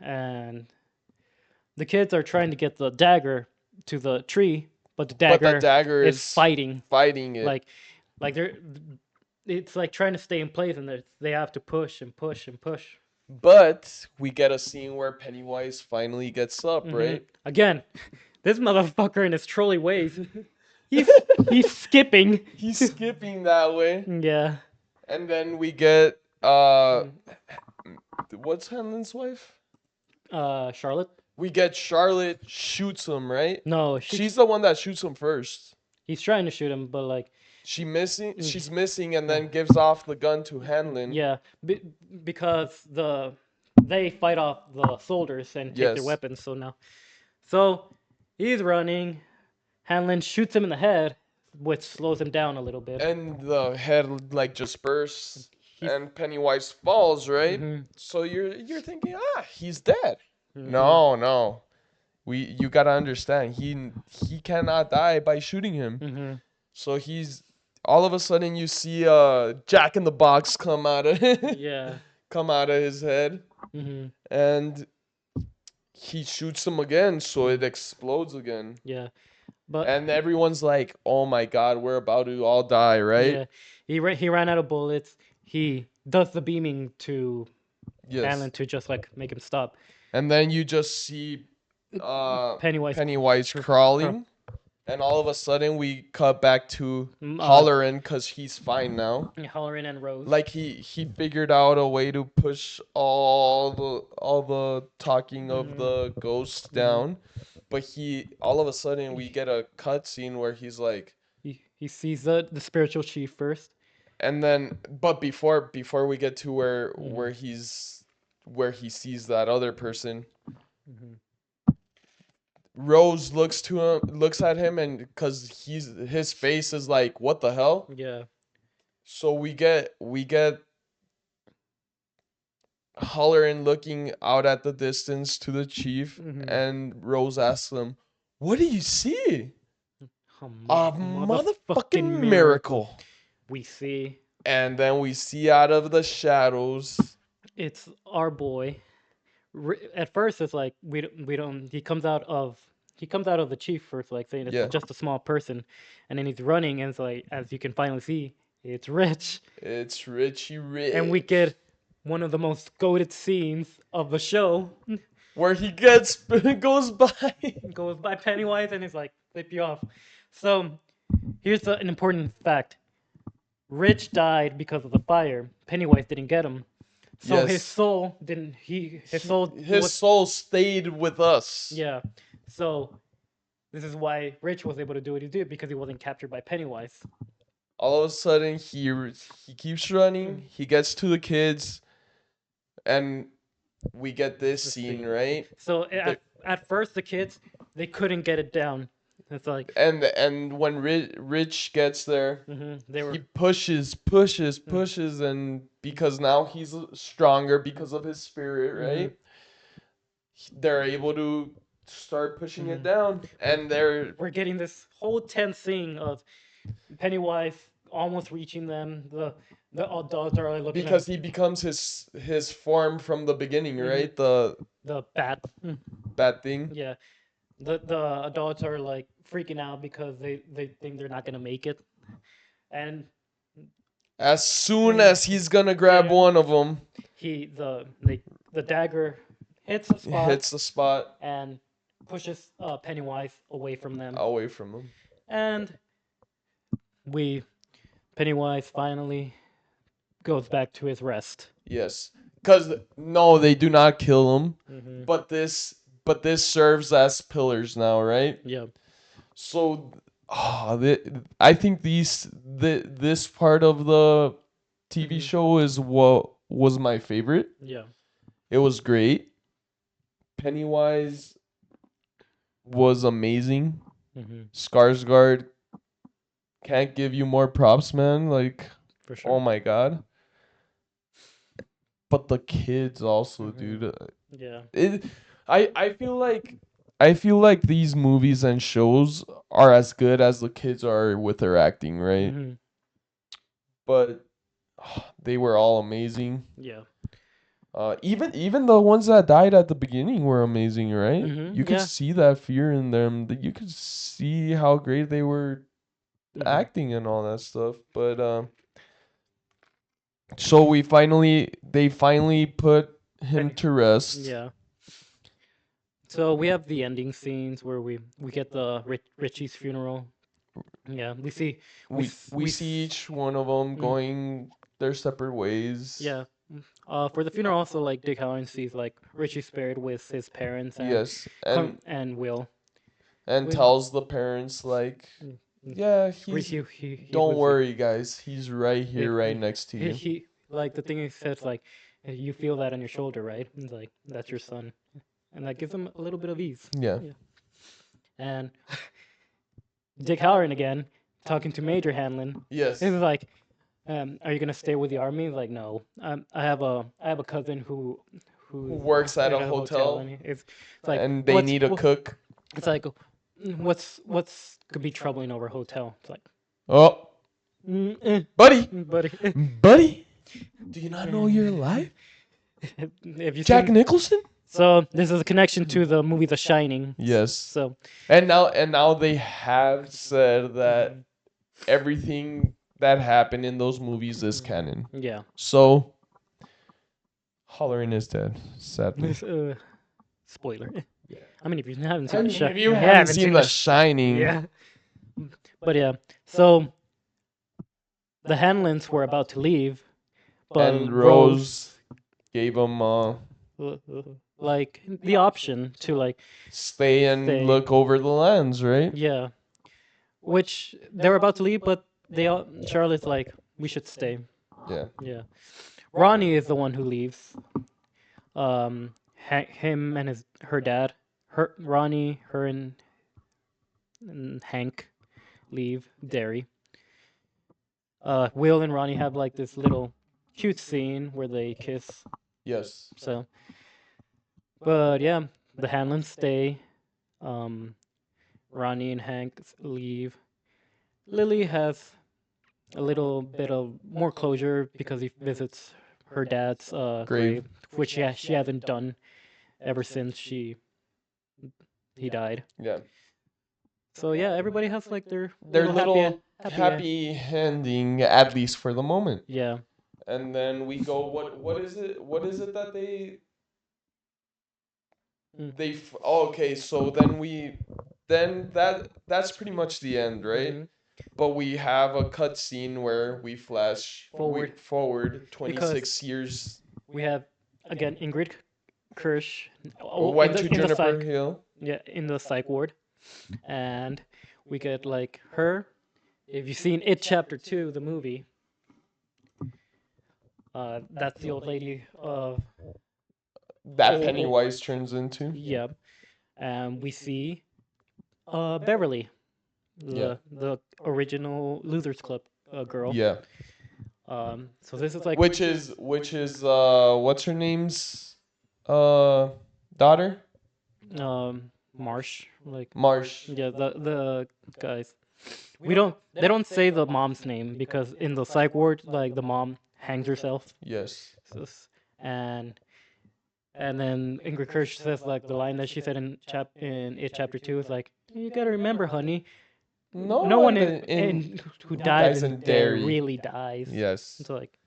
And the kids are trying to get the dagger to the tree, but the But the dagger dagger is is fighting. fighting it. Like they're it's like trying to stay in place, and they have to push and push and push. But we get a scene where Pennywise finally gets up, Hmm. right? Again, this motherfucker in his trolley ways. He's he's skipping. He's skipping that way. Yeah. And then we get what's Hanlon's wife? Charlotte. We get Charlotte shoots him, right? No, She's the one that shoots him first. he's trying to shoot him, but like, She's missing and then gives off the gun to Hanlon. yeah, because they fight off the soldiers and take their Yes. weapons. So he's running. Hanlon shoots him in the head, which slows him down a little bit. And the head like just bursts He's and Pennywise falls, right? Mhm. So you're thinking, he's dead. Mhm. No. You gotta understand, he cannot die by shooting him. Mhm. So he's all of a sudden you see Jack in the Box come out of Yeah. come out of his head, Mhm. and he shoots him again, so it explodes again. Yeah. But And everyone's like, "Oh my God, we're about to all die, right?" yeah, he ran out of bullets. He does the beaming to Yes. Hanlon to just like make him stop. And then you just see Pennywise. Pennywise cr- crawling, and all of a sudden we cut back to Mm, Hollerin because he's fine now. Halloran and Rose. Like he figured out a way to push all the talking of the ghosts down, but he all of a sudden we get a cutscene where he's like, He sees the spiritual chief first. and then but before we get to where Mhm. he's where he sees that other person, Mhm. Rose looks at him, and because his face is like, what the hell? Yeah. So we get Halloran looking out at the distance to the chief, Mhm. and Rose asks him, "What do you see?" A Motherfucking motherfucking miracle. We see And then we see out of the shadows. it's our boy. At first, it's like we don't. He comes out of the chief first, like saying it's Yeah. just a small person, and then he's running, and it's like, as you can finally see, it's Rich, It's Richie Rich. and we get one of the most goated scenes of the show Where he gets goes by. goes by Pennywise and is like, flip you off. So here's an important fact. Rich died because of the fire. Pennywise didn't get him. So his Yes. soul didn't his soul His was soul stayed with us. yeah. So this is why Rich was able to do what he did because he wasn't captured by Pennywise. All of a sudden, he keeps running. He gets to the kids, and we get this The scene, scene. right? So The- at first the kids they couldn't get it down. It's like and when Rich gets there, they were he pushes, and because now he's stronger because of his spirit, right? They're able to start pushing it down, and they're we're getting this whole tense scene of Pennywise almost reaching them. The adults are like looking because at he becomes his form from the beginning, Mhm. right? The the bat. that thing. Yeah, the adults are like freaking out because they think they're not gonna make it, and As soon as he's gonna grab yeah, one of them, he the dagger hits a it spot hits the spot and pushes Pennywise away from them, away from him. and we Pennywise finally goes back to his rest. Yes, because no, they do not kill him, Mm-hmm. but this serves as pillars now, right? Yeah. So, I think this part of the TV show is what was my favorite. Yeah. It was great. Pennywise was amazing. Mm-hmm. Skarsgård can't give you more props, man. Like, For sure. oh my god. But the kids also, dude. Yeah. It, I feel like these movies and shows are as good as the kids are with their acting, right? Mm-hmm. But they were all amazing. Yeah. Even the ones that died at the beginning were amazing, right? You could Yeah. see that fear in them. You could see how great they were acting and all that stuff. But so they finally put him to rest. Yeah. So we have the ending scenes where we get the Richie's funeral. Yeah, we see We see each one of them going their separate ways. yeah. For the funeral, also like Dick Halloran sees like Richie spared with his parents and Yes, and and Will. tells the parents like, yeah, He don't lives worry, guys, he's right here, right here. next to you. He like the thing he says like, you feel that on your shoulder, right? He's like, that's your son, and that gives him a little bit of ease. Yeah. And Dick Halloran again talking to Major Hanlon. Yes. He's like, are you gonna stay with the army? He's like, no. I have a cousin who works at a hotel, and it's like, and they need a cook. It's like, what's could be troubling over a hotel? It's like, Oh, buddy, buddy. buddy, do you not know you're alive? If you Jack seen, Nicholson? so this is a connection to the movie The Shining. Yes. So And now they have said that everything that happened in those movies is canon. yeah. So Halloran is dead, sadly. Spoiler. I mean, if you haven't I seen mean, The Shining, if you haven't seen The Shining, yeah. But yeah, so the Hanlons were about to leave, but and Rose gave him like the option to like stay and Stay. look over the lands, right? yeah, which they were about to leave, but they all Charlotte's like, we should stay. Yeah. Yeah, Ronnie is the one who leaves. Him and her dad, Ronnie, her and Hank leave Derry. Will and Ronnie have like this little cute scene where they kiss. Yes. So, but yeah, the Hanlons stay. Ronnie and Hank leave. Lily has a little bit of more closure because he visits her dad's grave, which she hasn't done ever since he died. Yeah. So yeah, everybody has like their Their little happy happy ending, at least for the moment. yeah. and then we go. What is it? What is it that Mm. oh, okay, so then that's pretty much the end, right? Hmm. But we have a cutscene where we Forward forward because 26 years. we have again Ingrid Kirsch Went to in the Juniper psych, Hill. yeah, in the psych ward, and we get like her. If you've seen It Chapter Two, the movie, that's the old lady of That old, Pennywise turns into. yeah, and we see Beverly, Yeah. the original Losers Club girl. Yeah. So this is like Which is what's her name's uh daughter? Marsh, like, Marsh. yeah, the guys. We don't. They don't say the mom's name because in the psych ward, like the mom hangs herself. Yes. So and and then Ingrid Kirsch says like the line that she said in It Chapter Two is like, you gotta remember, honey, No no one one who who dies dies in in Derry Derry. really dies. Yes. So like,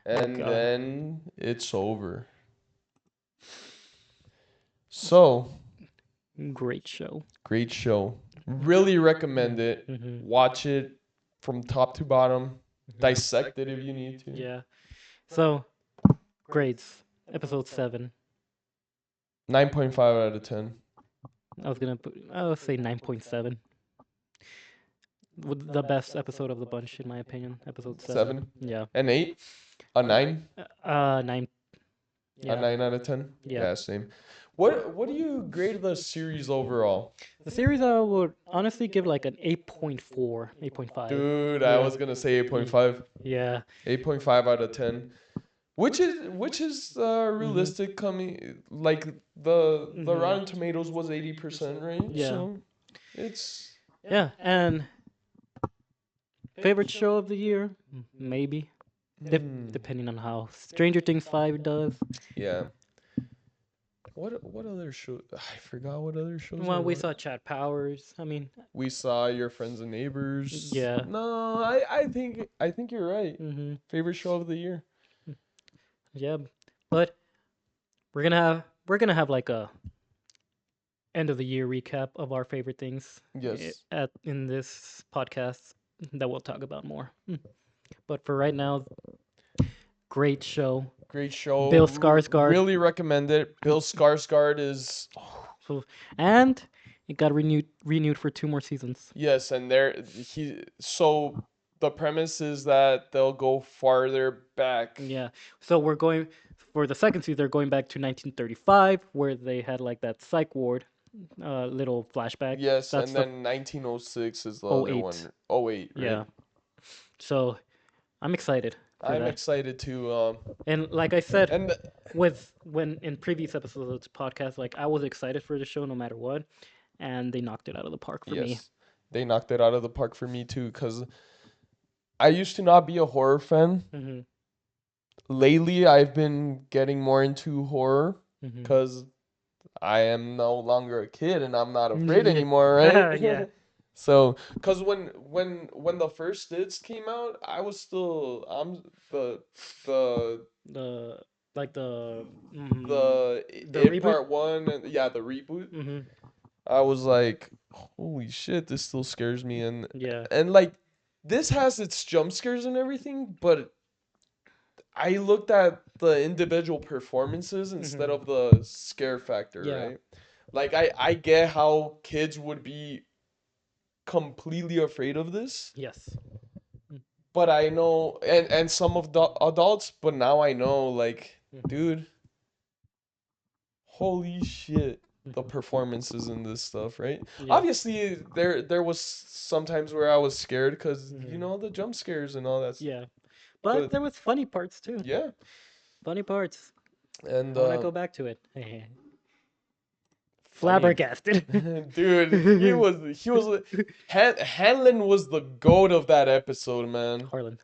oh And god, then it's over. So, great show. great show. Really recommend it. Hmm. Watch it from top to bottom. Dissect it if you need to. Yeah. So grades. Episode 7. 9.5 out of 10. I would say 9.7. The best episode of the bunch, in my opinion. Episode 7. 7. Yeah. An 8. A 9. 9. A Yeah. 9 out of 10. Yeah. Yeah, same. What do you grade the series overall? The series I would honestly give like an 8.4, 8.5. Dude, I Yeah. was gonna say 8.5. Yeah. 8.5 out of 10. Which is Hmm. realistic coming like the Hmm. Rotten Tomatoes was 80%, right? Yeah. So it's Yeah. And favorite show of the year? Maybe. hmm, Depending on how Stranger Things 5 does. yeah. What other show? I forgot what other shows Well, there we were. saw Chad Powers. I mean, We saw Your Friends and Neighbors. yeah. No, I think you're right. Hmm. Favorite show of the year. Yeah. But we're gonna have like a end of the year recap of our favorite things Yes. at in this podcast that we'll talk about more. But for right now, great show. Great show. Bill Skarsgård. Really recommend it. Bill Skarsgård is So, and it got renewed for 2 more seasons. yes, and so the premise is that they'll go farther back. Yeah. So we're going for the second season. They're going back to 1935, where they had like that psych ward, little flashback. Yes, That's and the then 1906 is the oh other 08. one. Oh 08, right? Yeah. So I'm excited for I'm that. excited to And like I said, and with when in previous episodes of this podcast, like I was excited for the show no matter what, and they knocked it out of the park for me. yes, they knocked it out of the park for me too cuz I used to not be a horror fan. Hmm. Lately, I've been getting more into horror Hmm. cuz I am no longer a kid and I'm not afraid anymore, Yeah. right? So, cause when the first Stitch came out, the The like the the it reboot. part one and yeah the reboot. Hmm. I was like, holy shit, this still scares me Yeah. and like this has its jump scares and everything, but I looked at the individual performances instead Hmm. of the scare factor, Yeah. right? Like I get how kids would be completely afraid of this, Yes. but I know and some of the adults, but now I know like, Mhm. dude, holy shit, the Mhm. performances in this stuff, right? Yeah. Obviously there was sometimes where I was scared cuz you Mhm. know the jump scares and all that. Yeah. But But there was funny parts too. yeah. Funny parts. And I want to go back to it. funny. Flabbergasted. Dude, he was Hanlon was the goat of that episode, man. Harlan.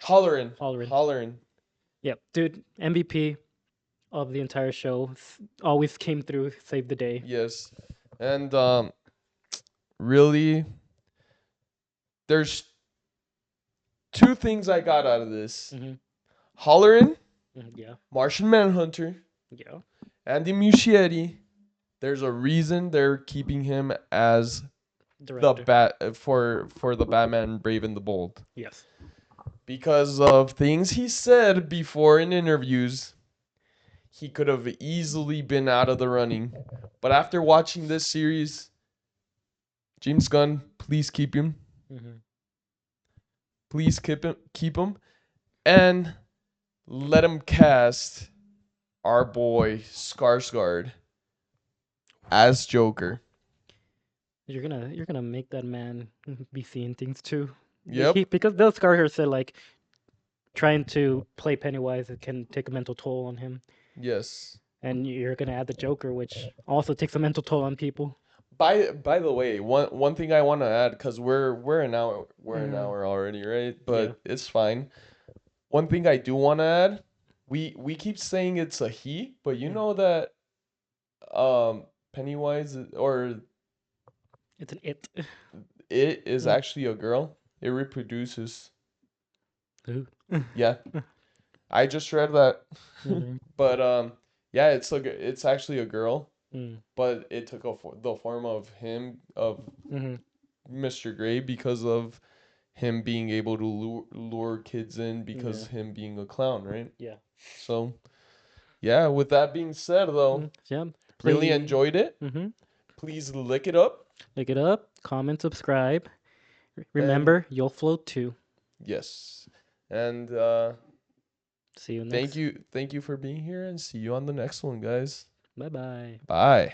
Hollerin. Halloran. Hollerin. Yep, dude. MVP of the entire show. Always came through, saved the day. Yes. And really there's two things I got out of this. Hmm. Hollerin, Yeah. Martian Manhunter, Yeah. Andy Muschietti. There's a reason they're keeping him as the Director. bat for the Batman Brave and the Bold Yes. because of things he said before in interviews. He could have easily been out of the running, but after watching this series, James Gunn, please keep him. Hmm. Please keep him, and let him cast our boy Skarsgård as Joker. You're gonna make that man be seeing things too. Yep. Because Bill Skarsgård said like trying to play Pennywise it can take a mental toll on him, Yes. and you're gonna add the Joker, which also takes a mental toll on people. By the way, one thing I want to add because we're an Mm, hour already, right? yeah. But it's fine. One thing I do want to add, we keep saying it's a he, but you Mm. know that Pennywise or It's an it. it is Mm. actually a girl. It reproduces. Ooh. Yeah, I just read that. Mhm. But yeah, it's actually a girl, Mm. but it took the form of him of Mhm. Mr. Gray because of him being able to lure kids in because Yeah. him being a clown, right? Yeah. So, yeah, with that being said, though, Yeah. really Play. enjoyed it. Mhm. Please lick it up. Look it up. Comment. Subscribe. And Remember, you'll float too. yes. And See you thank next. you. Thank you for being here and see you on the next one, guys. Bye bye. Bye.